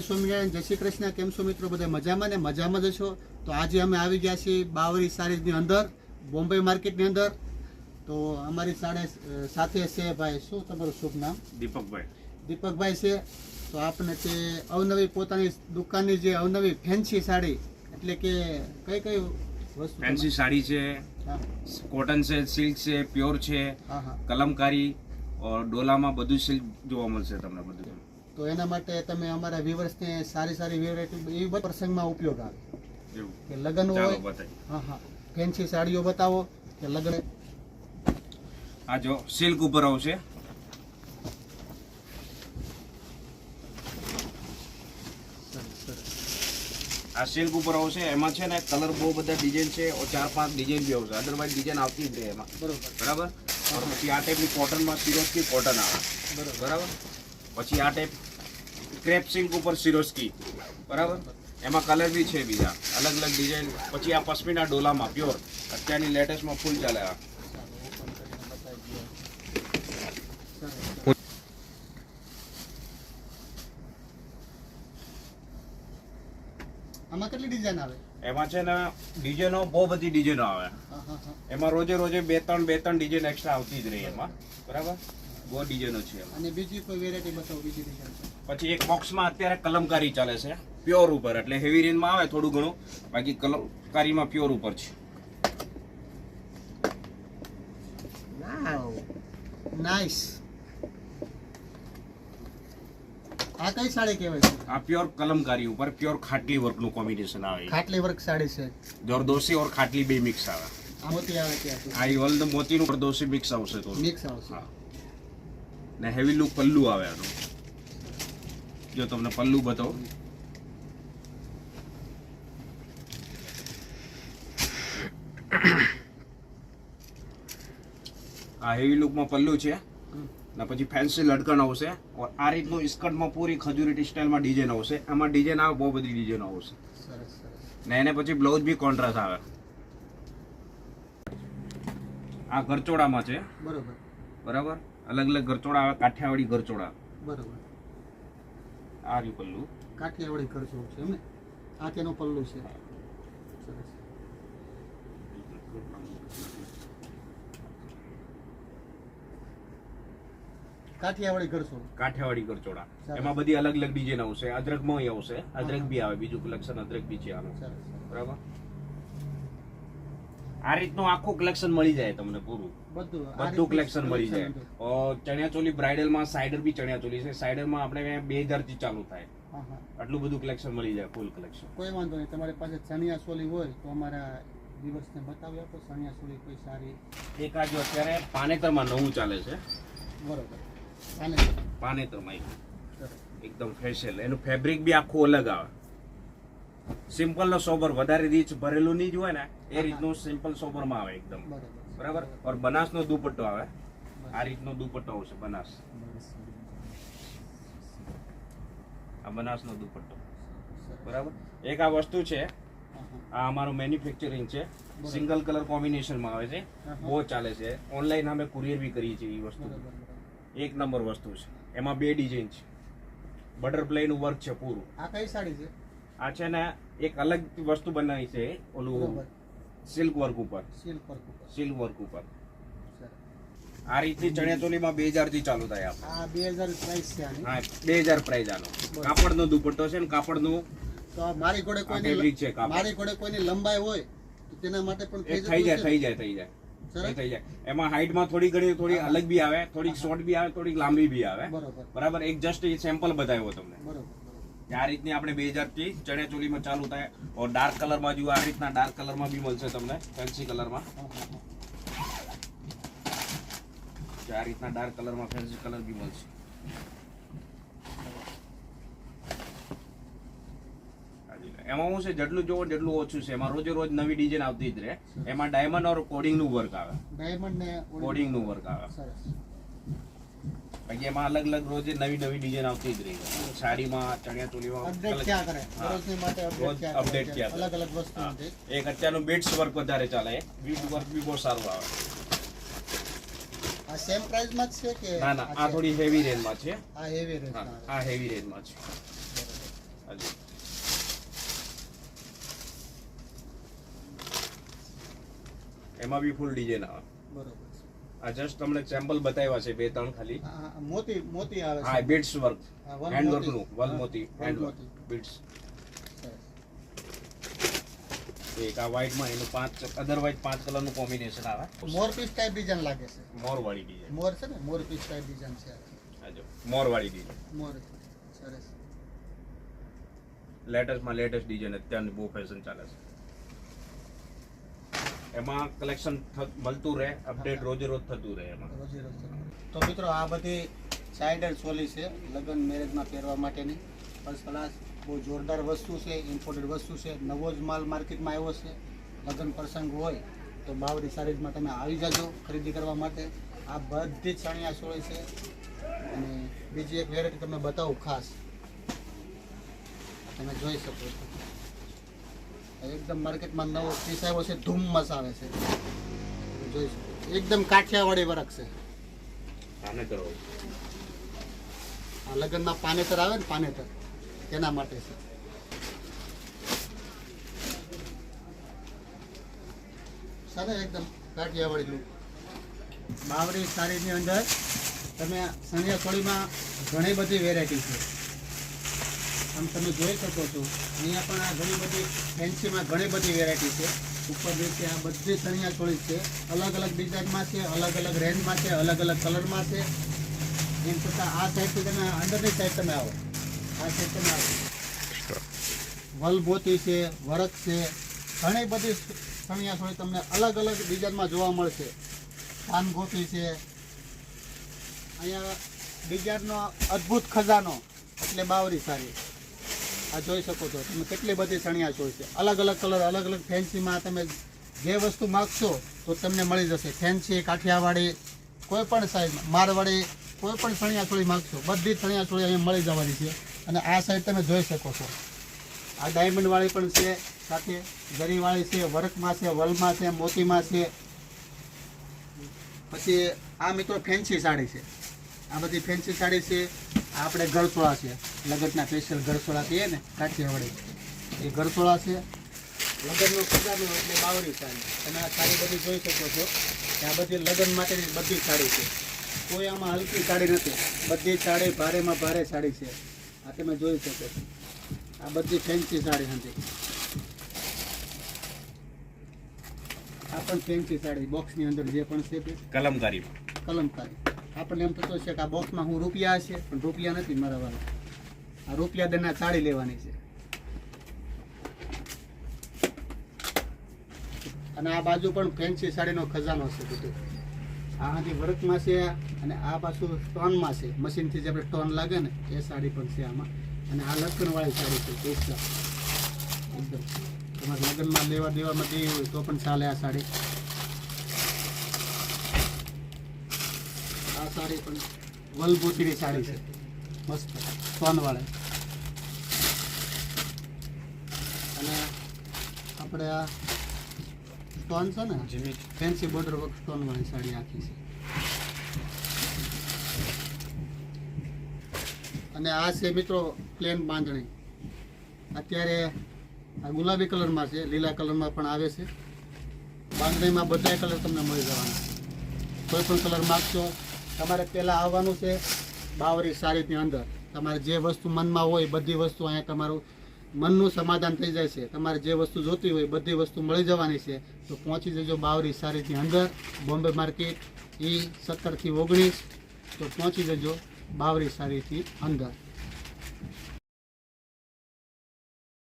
સ્વામિનારાયણ, જય શ્રી કૃષ્ણ. કેમ છો મિત્રો? બધા મજામાં ને મજામાં જ છો? તો આજે અમે આવી ગયા છીએ બાવરી સારીઝની અંદર, બોમ્બે માર્કેટની અંદર. તો અમારી સાથે છે ભાઈ, શું તમારું શુભ નામ? દીપકભાઈ છે. તો આપણે તે અવનવી પોતાની દુકાનની જે અવનવી ફેન્સી સાડી, એટલે કે કઈ કઈ વસ્તુ? ફેન્સી સાડી છે, કોટન છે, સિલ્ક છે, પ્યોર છે, કલમકારી ઓર ડોલામાં બધું સિલ્ક જોવા મળશે તમને બધું. તો એના માટે તમે અમારા વ્યુઅર્સને સારી વેરાયટી એ બધા પ્રસંગમાં ઉપયોગ આવે, એવું કે લગ્ન હોય. ફેન્સી સાડીઓ બતાવો કે લગ્ન. આ જો સિલ્ક ઉપર આવશે, આ સિલ્ક ઉપર આવશે. એમાં છે ને કલર બહુ બધા ડિઝાઇન છે, 4-5 ડિઝાઇન બી આવશે. અદરવાઇઝ ડિઝાઇન આવતી જ રહે એમાં. બરાબર. પછી આ ટાઈપની કોટનમાં સિરોસ્કી કોટન આવે. બરાબર. પછી આ ટાઈપ ક્રેપ સિલ્ક ઉપર સિરોસ્કી. બરાબર. એમાં કલર બી છે બીજા અલગ અલગ ડિઝાઇન. પછી આ પશ્મિના ડોલામાં પ્યોર અત્યારની લેટેસ્ટમાં ફૂલ ચાલે. આમાં કેટલી ડિઝાઇન આવે? એમાં છે ને ડિઝાઇનો બહુ બધી ડિઝાઇનો આવે. એમાં રોજે બે ત્રણ ડિઝાઇન એક્સ્ટ્રા આવતી જ રહી એમાં. બરાબર. બહુ ડિઝાઇનો છે એમાં. અને બીજી કોઈ વેરાયટી બતાવો, બીજી ડિઝાઇન. પછી એક બોક્સમાં અત્યારે કલમકારી ચાલે છે, પ્યોર ઉપર. એટલે હેવી રેન્જમાં આવે થોડું ઘણું, બાકી કલમકારીમાં પ્યોર ઉપર છે. વાવ, નાઈસ. આ કઈ સાડી કહેવાય છે? આ પ્યોર કલમકારી ઉપર પ્યોર ખાટલી વર્કનું કોમ્બિનેશન આવે. ખાટલી વર્ક સાડી છે. જરદોશી ઓર ખાટલી બે મિક્સ આવે. આ મોતી આવે ત્યાં. આ ઓલ મોતીનું જરદોશી મિક્સ આવશે તો મિક્સ આવશે. ને હેવી લુક પલ્લુ આવે આનું. જો તમને પલ્લુ બતાવો, આ હેવી લુકમાં પલ્લુ છે. ને પછી ફેન્સી લટકન આવશે. આ રીતનું સ્કર્ટમાં પૂરી ખજૂરી સ્ટાઇલમાં ડિઝાઇન આવશે. આમાં ડિઝાઇન આવે, બહુ બધી ડિઝાઇન આવશે. ને એને પછી બ્લાઉઝ બી કોન્ટ્રાસ્ટ આવે. આ ગરચોડામાં છે. બરોબર. બરાબર. અલગ અલગ ગરચોડા આવે, કાઠિયાવાડી ગરચોડા. બરોબર. આ રહ્યું પલ્લુ, કાઠિયાવાડી ગરચોડું છે એમ ને? આ તેનું પલ્લુ છે. કાઠિયાવાડી ગરચોડા. એમાં બધી અલગ અલગ ડિઝાઇન આવશે. અદરકમાં આવશે, અદરક બી આવે, બીજું કલેક્શન અદરક બી છે આનું. બરાબર. આ રીતનું આખું કલેક્શન મળી જાય તમને, પૂરું બધું કલેક્શન મળી જાય. ચણિયાચોલી બ્રાઇડલમાં સાઇડર બી ચણિયાચોલી છે. સાઇડરમાં આપણે 2000 થી ચાલુ થાય. આટલું બધું કલેક્શન મળી જાય, ફૂલ કલેક્શન. કોઈ વાંધો નહીં. તમારી પાસે ચણિયાચોલી હોય તો અમારા દિવસને બતાવી આપો. ચણિયાચોલી કોઈ સારી. એક આ જો અત્યારે પાનેતરમાં નવું ચાલે છે. બરોબર. પાનેતરમાં એકદમ ફેશિયલ. એનું ફેબ્રિક બી આખું અલગ આવે. સિમ્પલ નો સોબર, વધારે રીચ ભરેલું નહીં જ હોય ને એ રીતનું સિમ્પલ સોબરમાં આવે એકદમ. બરાબર. ઓર બનાસનો દુપટ્ટો આવે. આ રીતનો દુપટ્ટો આવશે બનાસ. આ બનાસનો દુપટ્ટો. બરાબર. એક આ વસ્તુ છે, આ અમારું મેન્યુફેક્ચરિંગ છે. સિંગલ કલર કોમ્બિનેશનમાં આવે છે, બહુ ચાલે છે. ઓનલાઈન અમે કુરિયર બી કરીએ છીએ. એ વસ્તુ એક નંબર વસ્તુ છે. એમાં 2 ડિઝાઇન છે. બટરફ્લાય નું વર્ક છે પૂરું. આ કઈ સાડી છે? આ છે ને એક અલગ વસ્તુ બનાવી છે, ઓલું સિલ્ક વર્ક ઉપર. સિલ્ક વર્ક ઉપર આ રીતની ચણિયાચોલીમાં 2000 થી ચાલુ થાય. આ 2000 પ્રાઇસ છે આની. હા, 2000 પ્રાઇસ આનો. કાપડનો દુપટ્ટો છે ને કાપડનું. તો મારી જોડે કોઈની લંબાઈ હોય તો તેના માટે પણ થઈ જાય. એમાં હાઈટમાં થોડી અલગ બી આવે, થોડીક શોર્ટ બી આવે, થોડીક લાંબી બી આવે. બરાબર. એક જસ્ટ સેમ્પલ બતાવ્યો તમને. આ રીતની આપણે 2000 થી ચણિયાચોલીમાં ચાલુ થાય. ઓર ડાર્ક કલરમાં જો આ રીતના ડાર્ક કલરમાં બી મળશે તમને, ફેન્સી કલરમાં. આ રીતના ડાર્ક કલરમાં ફેન્સી કલર બી મળશે. એમાં શું છે, જેટલું જોવો એટલું ઓછું છે. એમાં રોજે રોજ નવી ડિઝાઇન આવતી જ રહે. એમાં ડાયમંડ ઓર કોડિંગ નું વર્ક આવે. કોડિંગ નું વર્ક આવે. બાકી એમાં અલગ અલગ રોજે નવી ડિઝાઇન આવતી જ રહી. સાડીમાં, ચણિયાચોલીમાં અપડેટ ક્યાં. એક અત્યારનું બીટ્સ વર્ક વધારે ચાલે. બીટ વર્ક બી બહુ સારું આવે. આ સેમ પ્રાઇસ માં છે કે ના આ થોડી હેવી રેન્જ માં છે. આ હેવી રેન્જ આ હેવી રેન્જ માં છે. હાજી. એમાં બી ફૂલ ડિઝાઇન આવે. બરોબર છે. આ જસ્ટ તમને સેમ્પલ બતાવ્યા છે 2-3 ખાલી. મોતી મોતી આવે હા, છે. બીડ્સ વર્ક, હા, વન હેન્ડ મોતી. વર્કનું, વલ મોતી, વન હેન્ડ વર્ક, મોતી. બીડ્સ. સરસ. એક આ વ્હાઈટમાં એનું 5 અધરવાઇઝ 5 કલરનું કોમ્બિનેશન આવે. મોર પીસ ટાઈપ ડિઝાઇન લાગે છે. મોર વાળી ડિઝાઇન. મોર છે ને, મોર પીસ ટાઈપ ડિઝાઇન છે. આ જો મોર વાળી ડિઝાઇન. મોર. સરસ. લેટેસ્ટમાં લેટેસ્ટ ડિઝાઇન અત્યારની બહુ ફેશન ચાલે છે. એમાં કલેક્શન મળતું રહે, અપડેટ રોજે રોજ થતું રહે એમાં. રોજે રોજ. તો મિત્રો આ બધી સાઇડર ચોલી છે લગ્ન મેરેજમાં પહેરવા માટેની. ફર્સ્ટ ક્લાસ બહુ જોરદાર વસ્તુ છે, ઇમ્પોર્ટેડ વસ્તુ છે. નવો જ માલ માર્કેટમાં આવ્યો છે. લગ્ન પ્રસંગ હોય તો બાવરી સારીઝમાં તમે આવી જાજો ખરીદી કરવા માટે. આ બધી જ ચણિયા ચોળી છે. અને બીજી એક વેરાયટી તમને બતાવું ખાસ, તમે જોઈ શકો છો. એકદમ માર્કેટમાં નવો પીસ આવ્યો છે, ધૂમમસ આવે છે. તમે જોઈ શકો એકદમ કાઠિયાવાડી વર્ક છે. આને કરો. આ લગ્નમાં પાનેતર આવે ને, પાનેતર તેના માટે છે. સરસ એકદમ કાઠિયાવાડી લુક. બાવરી સાડીની અંદર તમે ચણિયા ચોળીમાં ઘણી બધી વેરાયટી છે. આમ તમે જોઈ શકો છો અહીંયા પણ આ ઘણી બધી ફેન્સીમાં ઘણી બધી વેરાયટી છે. ઉપર જે આ બધી ચણિયા ચોળી છે, અલગ અલગ ડિઝાઇનમાં છે, અલગ અલગ રેન્જમાં છે, અલગ અલગ કલરમાં છે. એમ છતાં આ સાઈડથી તમે અંદરની સાઈડ તમે આવો, આ સાઈડ તમે આવો, વલ મોતી છે, વર્ક છે, ઘણી બધી ચણિયા ચોળી તમને અલગ અલગ ડિઝાઇનમાં જોવા મળશે. પાન ગોપી છે. અહીંયા ડિઝાઇનનો અદ્ભુત ખજાનો એટલે બાવરી સાડી. આ જોઈ શકો છો તમે કેટલી બધી ચણિયા ચોળી છે. અલગ અલગ કલર, અલગ અલગ ફેન્સીમાં તમે જે વસ્તુ માગશો તો તમને મળી જશે. ફેન્સી, કાઠિયાવાડી, કોઈ પણ સાઈઝમાં, મારવાડી, કોઈ પણ ચણિયા ચોળી માગશો બધી ચણિયા ચોળી અહીંયા મળી જવાની છે. અને આ સાઈડ તમે જોઈ શકો છો આ ડાયમંડવાળી પણ છે, સાથે જરીવાળી છે, વર્કમાં છે, વલમાં છે, મોતીમાં છે. પછી આ મિત્રો ફેન્સી સાડી છે. આ બધી ફેન્સી સાડી છે. આ આપણે ગરસોળા છે, લગનના સ્પેશિયલ ગરસોળા કહીએ ને કાઠિયાવાડી, એ ગરસોળા છે. લગ્નનો ખજાનો એટલે બાવરી સાડી. તમે આ સાડી બધી જોઈ શકો છો કે આ બધી લગ્ન માટેની બધી સાડી છે. કોઈ આમાં હલકી સાડી નથી. બધી સાડી ભારેમાં ભારે સાડી છે. આ તમે જોઈ શકો છો. આ બધી ફેન્સી સાડી હતી. આ પણ ફેન્સી સાડી બોક્સની અંદર જે પણ છે તે કલમકારીમાં. કલમકારી. આપણને એમ થતું છે કે આ બોક્સમાં હું રૂપિયા હશે, પણ રૂપિયા નથી મારા વાળા. આ રૂપિયા દરના સાડી લેવાની છે. અને આ બાજુ પણ ફેન્સી સાડીનો ખજાનો છે બધું. આનાથી વર્કમાં છે અને આ પાછું સ્ટોનમાં છે. મશીનથી જે આપણે સ્ટોન લાગે ને એ સાડી પણ છે આમાં. અને આ લટકણવાળી સાડી છે એકદમ તમારે લગ્નમાં લેવા દેવામાં દેવી હોય તો પણ ચાલે આ સાડી. આ સાડી પણ વલબુટીની સાડી છે, મસ્ત સ્ટોનવાળી. અને આપણે આ સ્ટોન છે ને ફેન્સી બોર્ડર વર્ક સ્ટોનવાળી સાડી આખી છે. અને આ છે મિત્રો પ્લેન બાંધણી. અત્યારે આ ગુલાબી કલરમાં છે, લીલા કલરમાં પણ આવે છે. બાંધણીમાં બધા કલર તમને મળી જવાના. કોઈ પણ કલર માગશો. તમારે પહેલાં આવવાનું છે બાવરી સાડીની અંદર. તમારે જે વસ્તુ મનમાં હોય બધી વસ્તુ અહીંયા તમારું મનનું સમાધાન થઈ જાય છે. તમારે જે વસ્તુ જોતી હોય બધી વસ્તુ મળી જવાની છે. તો પહોંચી જજો બાવરી સાડીની અંદર, બોમ્બે માર્કેટ E17 થી 19. તો પહોંચી જજો બાવરી સાડીની અંદર.